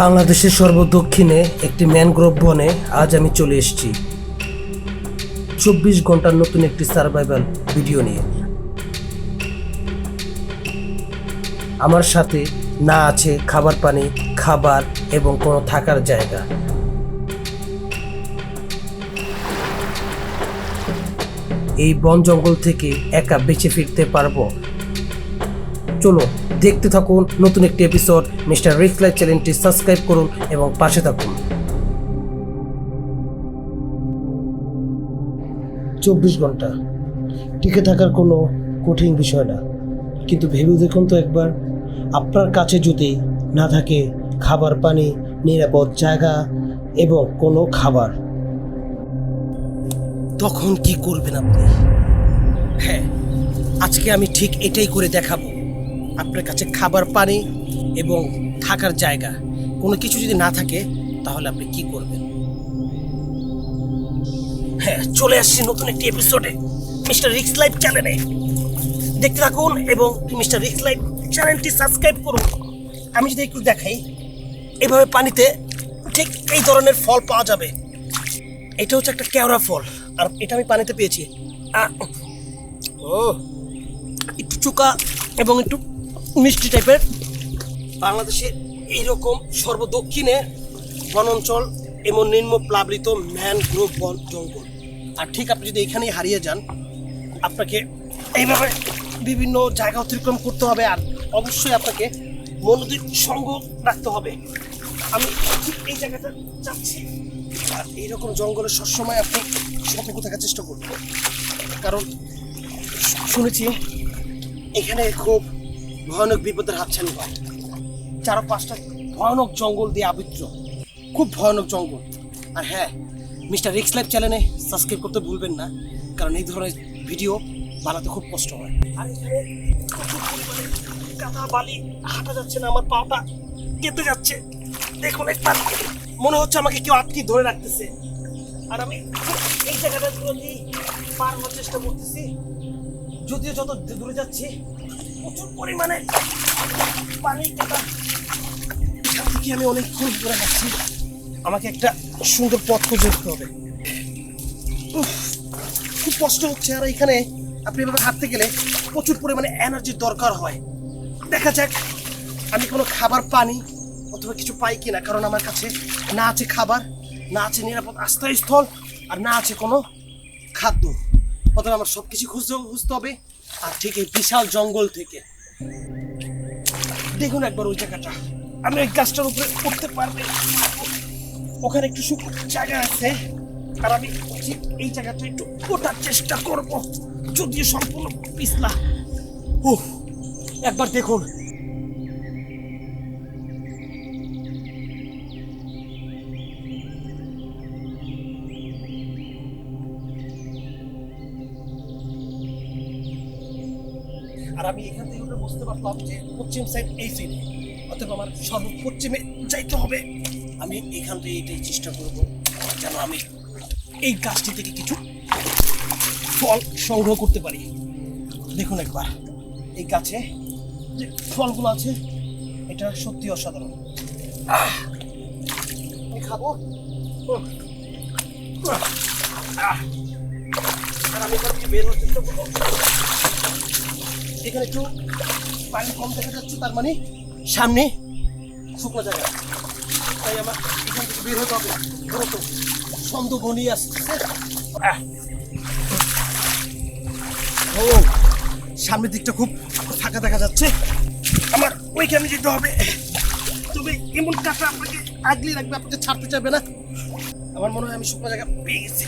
বাংলাদেশের সর্বদক্ষিণে একটি ম্যানগ্রোভ বনে আজ আমি চলে এসেছি 24 ঘন্টার নতুন একটি সার্ভাইভাল ভিডিও নিয়ে। আমার সাথে না আছে খাবার পানি, খাবার এবং কোনো থাকার জায়গা। এই বন জঙ্গল থেকে একা বেঁচে ফিরতে পারবো? চলো দেখতে থাকুন নতুন একটি এপিসোড। মিস্টার রিক্স লাইফ চ্যানেলটি সাবস্ক্রাইব করুন এবং পাশে থাকুন। 24 ঘন্টা টিকে থাকার কোনো কঠিন বিষয় না, কিন্তু ভেবে দেখুন তো একবার, আপনার কাছে যদি না থাকে খাবার পানি, নিরাপদ জায়গা এবং কোনো খাবার, তখন কি করবেন আপনি? হ্যাঁ, আজকে আমি ঠিক এটাই করে দেখাবো। আপনার কাছে খাবার পানি এবং থাকার জায়গা কোনো কিছু যদি না থাকে, তাহলে আপনি কি করবেন? হ্যাঁ, চলে আসছি নতুন একটি এপিসোডে মিস্টার রিক্স লাইফ চ্যানেলে। দেখতে থাকুন এবং মিস্টার রিক্স লাইফ চ্যানেলটি সাবস্ক্রাইব করুন। আমি যদি একটু দেখাই, এভাবে পানিতে ঠিক এই ধরনের ফল পাওয়া যাবে। এটা হচ্ছে একটা কেওড়া ফল, আর এটা আমি পানিতে পেয়েছি। ও একটু চোকা এবং একটু মিষ্টি টাইপের। বাংলাদেশে এইরকম সর্বদক্ষিণে বনাঞ্চল এমন নিম্ন প্লাবিত ম্যানগ্রোভ বন জঙ্গল। আর ঠিক আপনি যদি এখানেই হারিয়ে যান, আপনাকে এইভাবে বিভিন্ন জায়গা অতিক্রম করতে হবে, আর অবশ্যই আপনাকে মনোযোগ সঙ্গ রাখতে হবে। আমি ঠিক এই জায়গাটা যাচ্ছি, আর এইরকম জঙ্গলে সবসময় আপনি সতর্ক থাকার চেষ্টা করবেন, কারণ শুনেছি এখানে খুব ভয়ানক বিপদের হাতছানি হয়। চারপাশটা ভয়ানক জঙ্গল দিয়ে আবৃত, খুব ভয়ানক জঙ্গল। আর হ্যাঁ, মিস্টার রিক্স লাইফ চ্যানেলে সাবস্ক্রাইব করতে ভুলবেন না, কারণ এই ধরনের ভিডিও বানাতে খুব কষ্ট হয়। আর এখানে প্রচুর পরিমাণে কাদা বালি, হাঁটা যাচ্ছে না, আমার পাটা কেটে যাচ্ছে। দেখুন একবার, মনে হচ্ছে আমাকে কেউ আটকে ধরে রাখতেছে। আর আমি এই জায়গাটা দিয়ে পার হওয়ার চেষ্টা করতেছি, যদিও যত দূরে যাচ্ছি প্রচুর পরিমাণে পানি কাদা। এখান থেকে আমি অনেকক্ষণ দূরে যাচ্ছি, আমাকে একটা সুন্দর পথ খুঁজে যেতে হবে। খুব কষ্ট হচ্ছে। আর এখানে আপনি এভাবে হাঁটতে গেলে প্রচুর পরিমাণে এনার্জির দরকার হয়। দেখা যাক আমি কোনো খাবার পানি অথবা কিছু পাই কিনা, কারণ আমার কাছে না আছে খাবার, না আছে নিরাপদ আশ্রয়স্থল, আর না আছে কোনো খাদ্য। অথবা আমার সব কিছু খুঁজতে হবে, আর ঠিক এই বিশাল জঙ্গল থেকে। দেখুন একবার ওই জায়গাটা, আমি ওই গাছটার উপরে উঠতে পারবে, ওখানে একটু শুকনো জায়গা আছে, আর আমি ঠিক এই জায়গাটা একটু ওঠার চেষ্টা করব, যদিও সম্পূর্ণ পিছলা। একবার দেখুন, আর আমি এখান থেকে উঠে বুঝতে পারলাম যে পশ্চিম সাইড এই সাইডে, অথবা আমার সর্বপশ্চিমে যাইতে হবে। আমি এখান থেকে এটাই চেষ্টা করব যেন আমি এই গাছটি থেকে কিছু ফল সংগ্রহ করতে পারি। দেখুন একবার, এই গাছে যে ফলগুলো আছে, এটা সত্যি অসাধারণ। আমি খাবো। আর আমি এখান থেকে বের হওয়ার চেষ্টা করবো। এখানে একটু পানি কম দেখা যাচ্ছে, তার মানে সামনে শুকনো জায়গা, তাই আমার এখান থেকে বের হতে হবে। ধরো তো, সন্ধ্যা ঘনিয়ে আসছে। ও, সামনের দিকটা খুব ফাঁকা দেখা যাচ্ছে, আমার ওইখানে যেতে হবে। তবে এমন কাটা আপনাকে আগলে রাখবে, আপনাকে ছাড়তে চাইবে না। আমার মনে হয় আমি শুকনো জায়গা পেয়ে গেছি।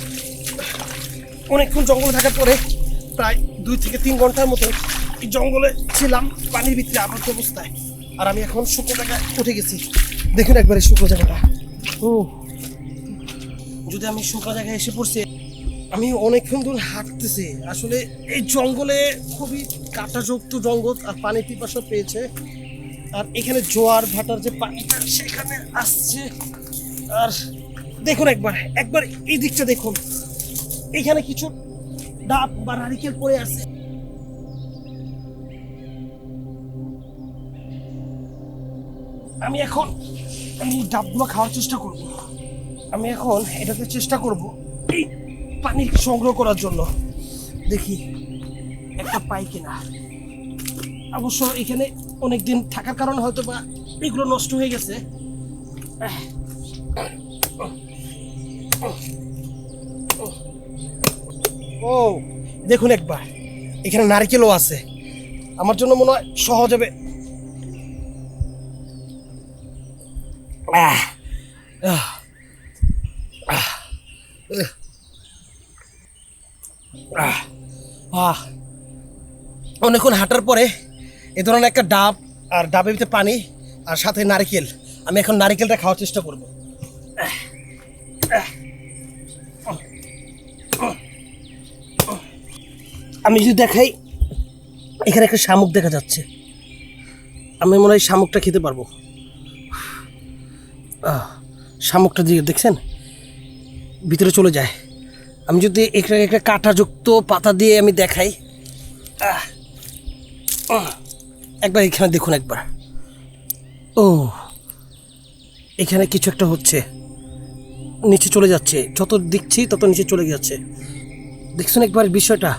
অনেকক্ষণ জঙ্গলে থাকার পরে, প্রায় 2 থেকে 3 ঘন্টার মতো এই জঙ্গলে ছিলাম, পানির ভিতরে আবদ্ধ অবস্থায়। আর আমি এখন শুকনো জায়গায় উঠে গেছি। দেখুন একবার এই শুকনো জায়গাটা। যদি আমি শুকনো জায়গায় এসে পড়ছি, আমি অনেকক্ষণ দূর হাঁটতেছি। আসলে এই জঙ্গলে খুবই কাঁটাযুক্ত জঙ্গল, আর পানি পিপাসা পেয়েছে। আর এখানে জোয়ার ভাটার যে পানিটা সেখানে আসছে। আর দেখুন একবার এই দিকটা দেখুন, এখানে কিছু ডাব বা নারিকেল পড়ে আছে। আমি এখন আমি ডাবগুলো খাওয়ার চেষ্টা করব। আমি এখন এটাতে চেষ্টা করব এই পানি সংগ্রহ করার জন্য। দেখি একটা পাই কিনা। অবশ্য এখানে অনেকদিন থাকার কারণে হয়তো বা এগুলো নষ্ট হয়ে গেছে। ও দেখুন একবার, এখানে নারকেলও আছে। আমার জন্য মনে হয় সহজ হবে। অনেকক্ষণ হাঁটার পরে এ ধরনের একটা ডাব, আর ডাবের ভিতরে পানি, আর সাথে নারকেল। আমি এখন নারকেলটা খাওয়ার চেষ্টা করব। আমি যদি দেখাই, এখানে একটা শামুক দেখা যাচ্ছে। আমি মনে হয় শামুকটা খেতে পারবো। শামুকটা দিয়ে দেখছেন ভিতরে চলে যায়। আমি যদি এখানে একটা কাঁটাযুক্ত পাতা দিয়ে আমি দেখাই, একবার এখানে দেখুন একবার। ও এখানে কিছু একটা হচ্ছে, নিচে চলে যাচ্ছে। যত দেখছি তত নিচে চলে যাচ্ছে। দেখছেন একবার বিষয়টা,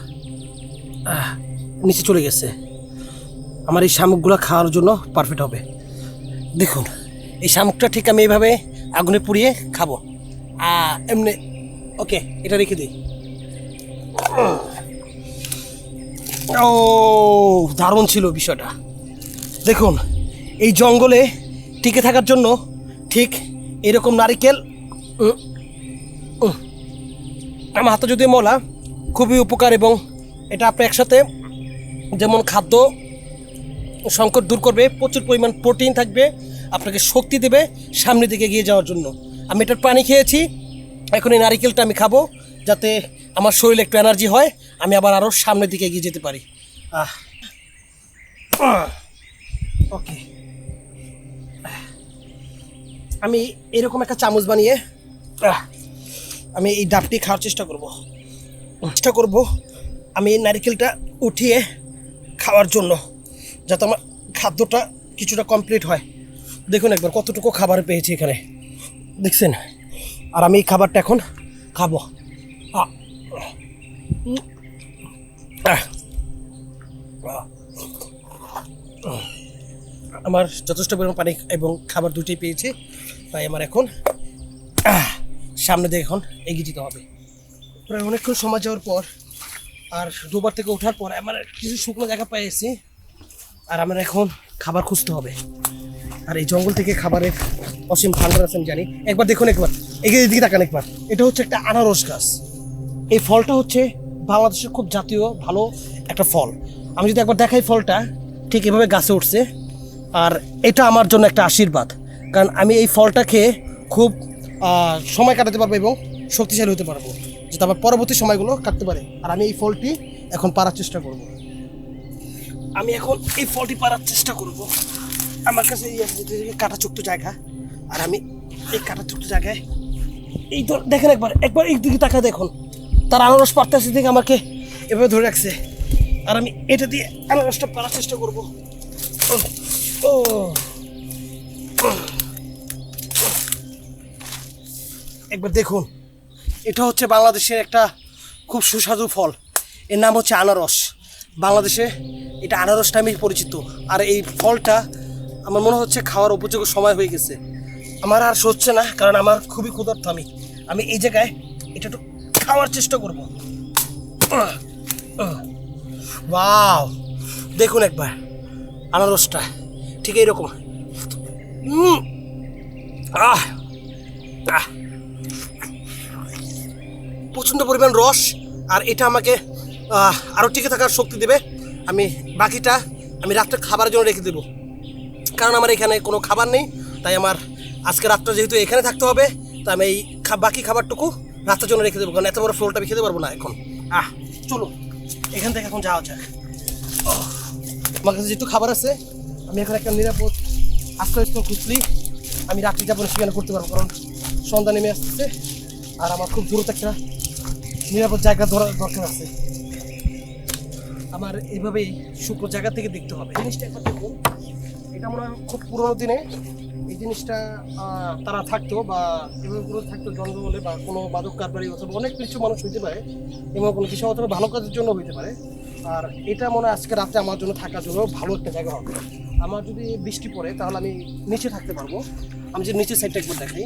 নিচে চলে গেছে। আমার এই শামুকগুলো খাওয়ার জন্য পারফেক্ট হবে। দেখুন এই শামুকটা ঠিক আমি এইভাবে আগুনে পুড়িয়ে খাবো। এমনি ওকে, এটা রেখে দিই। ও দারুণ ছিল বিষয়টা। দেখুন এই জঙ্গলে টিকে থাকার জন্য ঠিক এরকম নারিকেল আমার হাতে যদি মলা খুবই উপকার, এবং এটা আপনি একসাথে যেমন খাদ্য সংকট দূর করবে, প্রচুর পরিমাণ প্রোটিন থাকবে, আপনাকে শক্তি দেবে সামনের দিকে এগিয়ে যাওয়ার জন্য। আমি এটার পানি খেয়েছি, এখন এই নারিকেলটা আমি খাবো যাতে আমার শরীরে একটু এনার্জি হয়, আমি আবার আরও সামনের দিকে এগিয়ে যেতে পারি। ওকে, আমি এরকম একটা চামচ বানিয়ে আমি এই ডাবটি খাওয়ার চেষ্টা করব। আমি এই নারিকেলটা উঠিয়ে খাওয়ার জন্য, যাতে আমার খাদ্যটা কিছুটা কমপ্লিট হয়। দেখুন একবার কতটুকু খাবার পেয়েছি এখানে, দেখছেন? আর আমি এই খাবারটা এখন খাবো। আমার যথেষ্ট পরিমাণ পানি এবং খাবার দুটোই পেয়েছি, তাই আমার এখন সামনে দিয়ে এখন এগিয়ে যেতে হবে। প্রায় অনেকক্ষণ সময় যাওয়ার পর আর দুবার থেকে ওঠার পর আমার কিছু শুকনো জায়গা পেয়েছি, আর আমার এখন খাবার খুঁজতে হবে। আর এই জঙ্গল থেকে খাবারের অসীম ভান্ডার আছে আমি জানি। একবার দেখুন, একবার এগিয়ে দিকে তাকান একবার। এটা হচ্ছে একটা আনারস গাছ। এই ফলটা হচ্ছে বাংলাদেশের খুব জাতীয় ভালো একটা ফল। আমি যদি একবার দেখাই, ফলটা ঠিক এভাবে গাছে উঠছে, আর এটা আমার জন্য একটা আশীর্বাদ, কারণ আমি এই ফলটা খেয়ে খুব সময় কাটাতে পারবো এবং শক্তিশালী হতে পারবো, যাতে আমার পরবর্তী সময়গুলো কাটতে পারে। আর আমি এই ফলটি এখন পারার চেষ্টা করব। আমি এখন এই ফলটি পারার চেষ্টা করব। আমার কাছে কাঁটাযুক্ত জায়গা, আর আমি এই কাঁটাযুক্ত জায়গায় এই তো দেখেন, একবার এই দিকে তাকা দেখুন। তার আনারস পারতেছে দেখে আমাকে এভাবে ধরে রাখছে, আর আমি এটা দিয়ে আনারসটা পারার চেষ্টা করব। ও একবার দেখুন, এটা হচ্ছে বাংলাদেশের একটা খুব সুস্বাদু ফল। এর নাম হচ্ছে আনারস। বাংলাদেশে এটা আনারস নামেই পরিচিত। আর এই ফলটা আমার মনে হচ্ছে খাওয়ার উপযোগী সময় হয়ে গেছে। আমার আর সহ্য না, কারণ আমার খুবই ক্ষুধার্ত। আমি এই জায়গায় এটা একটু খাওয়ার চেষ্টা করব। ওয়াও, দেখুন একবার আনারসটা ঠিক এইরকম। প্রচণ্ড পরিমাণ রস, আর এটা আমাকে আরও টিকে থাকার শক্তি দেবে। বাকিটা আমি রাত্রে খাবারের জন্য রেখে দেবো, কারণ আমার এখানে কোনো খাবার নেই। তাই আমার আজকে রাতটা যেহেতু এখানে থাকতে হবে, তাই আমি এই বাকি খাবারটুকু রাতের জন্য রেখে দেবো, কারণ এত বড় ফলটা আমি খেতে পারবো না এখন। চলো এখান থেকে এখন যাওয়া যাক। আমার কাছে যেহেতু খাবার আছে, আমি এখন একটা নিরাপদ আশ্রয়স্থল খুঁজলেই আমি রাত্রি যাপন সেখানে করতে পারবো, কারণ সন্ধ্যা নেমে আসতেছে, আর আমার খুব দূরত্ব একটা নিরাপদ জায়গা দরকার আছে। আমার এইভাবেই শুকনো জায়গা থেকে দেখতে হবে। জিনিসটা একবার দেখুন, এটা মনে হয় খুব পুরোনো দিনে এই জিনিসটা তারা থাকতো বা এভাবে কোনো থাকতো জঙ্গলে বা কোনো মাদক কারবারি অথবা অনেক কিছু মানুষ হইতে পারে এবং কোনো কিছু অথবা ভালো কাজের জন্য হইতে পারে। আর এটা মনে হয় আজকে রাতে আমার জন্য থাকার জন্য ভালো একটা জায়গা হবে। আমার যদি বৃষ্টি পড়ে তাহলে আমি নিচে থাকতে পারবো। আমি যদি নিচের সাইডটা একবার দেখাই,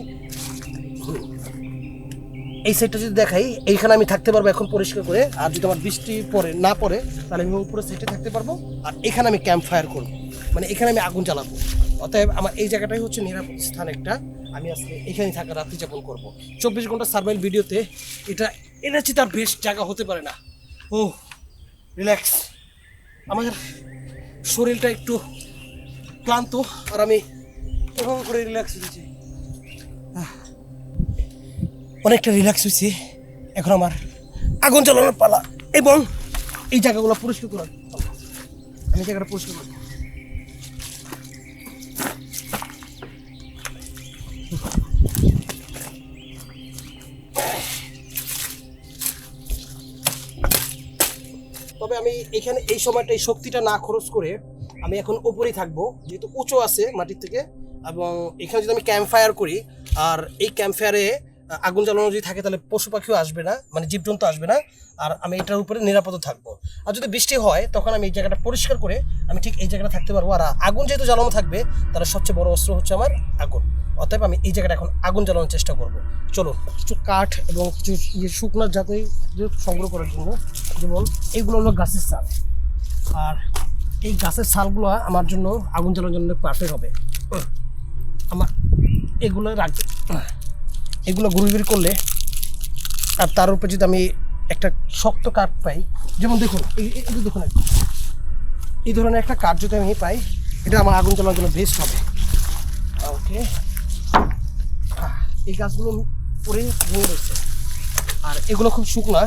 এই সাইডটা যদি দেখাই, এইখানে আমি থাকতে পারবো এখন পরিষ্কার করে। আর যদি আমার বৃষ্টি না পড়ে তাহলে আমি উপরে সাইডে থাকতে পারবো। আর এখানে আমি ক্যাম্প ফায়ার করবো, মানে এখানে আমি আগুন জ্বালাবো। অতএব আমার এই জায়গাটাই হচ্ছে নিরাপদ স্থান একটা। আমি আজকে এখানেই থাকা রাত্রি যাপন করবো। 24 ঘন্টা সার্ভাইল ভিডিওতে এটা এনেছি, তার বেস্ট জায়গা হতে পারে না। ও রিল্যাক্স, আমাদের শরীরটা একটু ক্লান্ত আর আমি এভাবে করে রিল্যাক্স হয়েছি, অনেকটা রিল্যাক্স হয়েছি। এখন আমার আগুন জ্বালানোর পালা এবং এই জায়গাগুলো পরিষ্কার করার পালা। আমি জায়গাটা পরিষ্কার করব। তবে আমি এখানে এই সময়টা এই শক্তিটা না খরচ করে আমি এখন উপরেই থাকবো, যেহেতু উঁচু আছে মাটির থেকে। এবং এখানে যদি আমি ক্যাম্প ফায়ার করি আর এই ক্যাম্প ফায়ারে আগুন জ্বালানো যদি থাকে তাহলে পশু পাখিও আসবে না, মানে জীবজন্তু আসবে না। আর আমি এটার উপরে নিরাপদ থাকবো। আর যদি বৃষ্টি হয় তখন আমি এই জায়গাটা পরিষ্কার করে আমি ঠিক এই জায়গাটা থাকতে পারবো। আর আগুন যেহেতু জ্বালানো থাকবে তাহলে সবচেয়ে বড় অস্ত্র হচ্ছে আমার আগুন। অতএব আমি এই জায়গাটা এখন আগুন জ্বালানোর চেষ্টা করব। চলো, কিছু কাঠ এবং কিছু শুকনো জাতে সংগ্রহ করার জন্য, যেমন এইগুলো হলো গাছের ছাল। আর এই গাছের ছালগুলো আমার জন্য আগুন জ্বালানোর জন্য পারফেক্ট হবে। আমার এগুলো রাখবে, এগুলো ঘুরি ঘুরি করলে আর তার উপরে যদি আমি একটা শক্ত কাঠ পাই, যেমন দেখুন এই দেখুন এই ধরনের একটা কাঠ যদি আমি পাই, এটা আমার আগুন জ্বালানোর জন্য বেস্ট হবে। ওকে, এই গাছগুলো পরে ভেঙে রয়েছে আর এগুলো খুব শুকনা।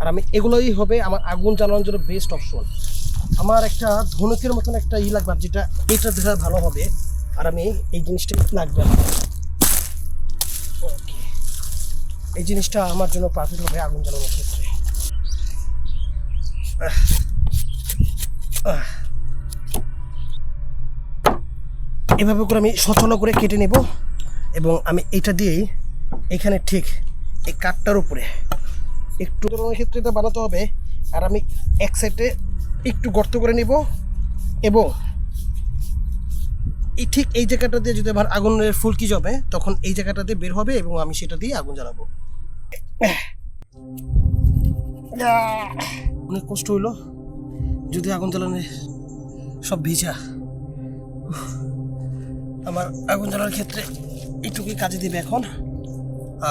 আর আমি এগুলোই হবে আমার আগুন জ্বালানোর জন্য বেস্ট অপশন। আমার একটা ধনুকের মতন একটা লাগবে, যেটা এটা দেখা ভালো হবে। আর আমি এই জিনিসটা লাগবে, ওকে, এই জিনিসটা আমার জন্য পারফেক্ট হবে আগুন জ্বালানোর ক্ষেত্রে। এভাবে করে আমি সচল করে কেটে নেব এবং আমি এটা দিয়েই এখানে ঠিক এই কাঠটার উপরে একটু জ্বালানোর ক্ষেত্রে এটা বানাতে হবে। আর আমি এক সাইডে একটু গর্ত করে নিব এবং এই ঠিক এই জায়গাটা দিয়ে যদি আমার আগুনের ফুলকি যাবে তখন এই জায়গাটা দিয়ে বের হবে এবং আমি সেটা দিয়ে আগুন জ্বালাবো। অনেক কষ্ট হইলো, যদি আগুন জ্বালানো সব ভিজা। আমার আগুন জ্বালানোর ক্ষেত্রে এইটুকুই কাজে দিবে এখন।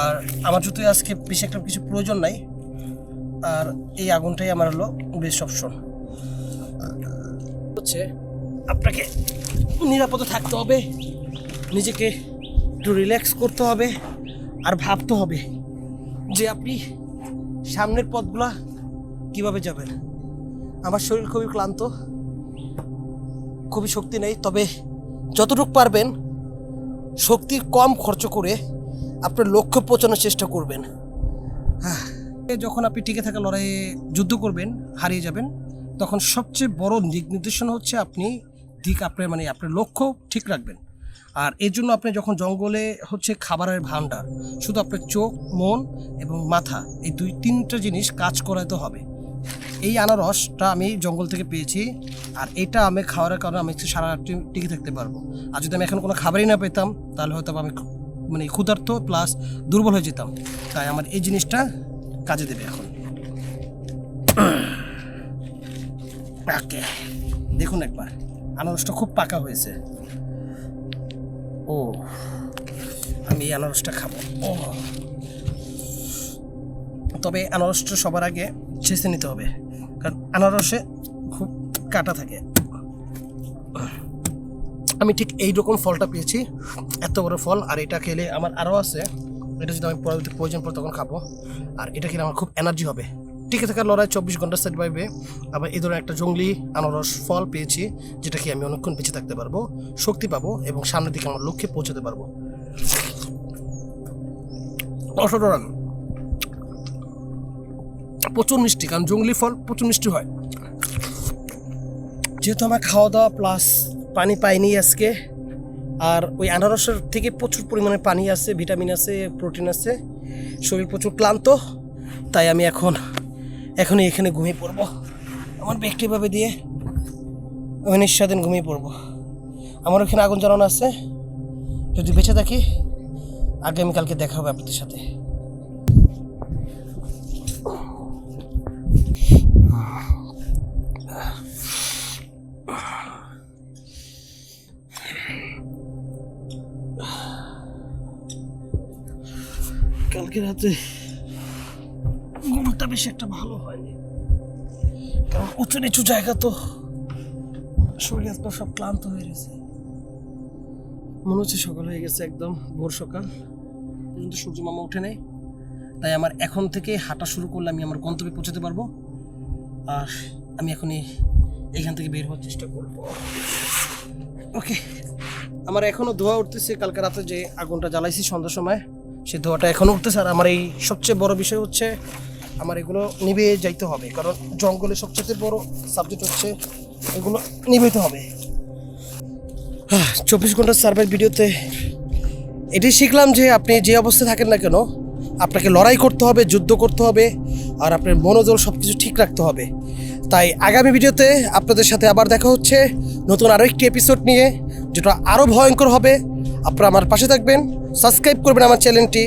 আর আমার যদি আজকে বেশি একটা কিছু প্রয়োজন নাই, আর এই আগুনটাই আমার হলো বেস্ট অপশন। হচ্ছে আপনাকে নিরাপদে থাকতে হবে, নিজেকে একটু রিল্যাক্স করতে হবে আর ভাবতে হবে যে আপনি সামনের পথগুলা কিভাবে যাবেন। আমার শরীর খুবই ক্লান্ত, খুবই শক্তি নেই। তবে যতটুকু পারবেন শক্তি কম খরচ করে আপনার লক্ষ্যে পৌঁছানোর চেষ্টা করবেন। যখন আপনি টিকে থাকা লড়াইয়ে যুদ্ধ করবেন, হারিয়ে যাবেন, তখন সবচেয়ে বড় দিক নির্দেশনা হচ্ছে আপনি আপনার লক্ষ্য ঠিক রাখবেন। আর এর জন্য আপনি যখন জঙ্গলে হচ্ছে খাবারের ভান্ডার, শুধু আপনার চোখ, মন এবং মাথা, এই 2-3টা জিনিস কাজ করাতে হবে। এই আনারসটা আমি জঙ্গল থেকে পেয়েছি আর এটা আমি খাওয়ার কারণে আমি সারা রাত্রি টিকে থাকতে পারবো। আর যদি আমি এখন কোনো খাবারই না পেতাম তাহলে হয়তো আমি ক্ষুধার্ত প্লাস দুর্বল হয়ে যেতাম। তাই আমার এই জিনিসটা কাজে দেবে এখন। ওকে, দেখুন একবার আনারসটা খুব পাকা হয়েছে। ও, আমি এই আনারসটা খাবো। ও, তবে আনারসটা সবার আগে ছেঁচে নিতে হবে, কারণ আনারসে খুব কাটা থাকে। আমি ঠিক এইরকম ফলটা পেয়েছি, এত বড় ফল। আর এটা খেলে আমার আরও আছে, এটা যদি আমি পরবর্তী প্রয়োজন পড়ে তখন খাবো। আর এটা খেলে আমার খুব এনার্জি হবে। টিকে থাকার লড়াই 24 ঘন্টা সেট পাইবে। আবার এই ধরনের একটা জঙ্গলি আনারস ফল পেয়েছি, যেটা খেয়ে আমি অনেকক্ষণ বেঁচে থাকতে পারবো, শক্তি পাবো এবং সামনের দিকে আমার লক্ষ্যে পৌঁছাতে পারবো। অসাধারণ, প্রচুর মিষ্টি, কারণ জঙ্গলি ফল প্রচুর মিষ্টি হয়। যেহেতু আমার খাওয়া দাওয়া প্লাস পানি পাইনি আজকে, আর ওই আনারসের থেকে প্রচুর পরিমাণে পানি আছে, ভিটামিন আছে, প্রোটিন আছে, শরীর প্রচুর ক্লান্ত, তাই আমি এখনই এখানে ঘুমিয়ে পড়বো। আমার ব্যাগটি এভাবে দিয়ে আমি নিঃস্বাধীন ঘুমিয়ে পড়বো। আমার ওখানে আগুন জ্বালানো আছে, যদি বেঁচে থাকি আগামীকালকে দেখা হবে আপনাদের সাথে। কালকে রাতে ঘুমটা বেশি একটা ভালো হয়নি, কারণ উঁচু নিচু জায়গা তো, শরীর তো সব ক্লান্ত হয়ে গেছে। মনে হচ্ছে সকাল হয়ে গেছে, একদম ভোর সকাল পর্যন্ত সূর্য মামা ওঠে নেই। তাই আমার এখন থেকে হাঁটা শুরু করলে আমি আমার গন্তব্যে পৌঁছাতে পারবো। আর আমি এখনই এখান থেকে বের হওয়ার চেষ্টা করবো। ওকে, আমার এখনও ধোঁয়া উঠতেছে। কালকে রাতে যে আগুনটা জ্বালাইছি সন্ধ্যার সময়, সেই ধোঁয়াটা এখনও উঠতেছে। আর আমার এই সবচেয়ে বড় বিষয় হচ্ছে আমার এগুলো নিভে যাইতে হবে, কারণ জঙ্গলে সবচেয়ে বড় সাবজেক্ট হচ্ছে এগুলো নিভাইতে হবে। 24 ঘন্টার সার্ভাইভ ভিডিওতে এটাই শিখলাম যে আপনি যে অবস্থায় থাকেন না কেন, আপনাকে লড়াই করতে হবে, যুদ্ধ করতে হবে, আর আপনার মনোযোগ সব কিছু ঠিক রাখতে হবে। তাই আগামী ভিডিওতে আপনাদের সাথে আবার দেখা হচ্ছে নতুন আরও একটি এপিসোড নিয়ে, যেটা আরও ভয়ঙ্কর হবে। আপনারা আমার পাশে থাকবেন, সাবস্ক্রাইব করবেন আমার চ্যানেলটি।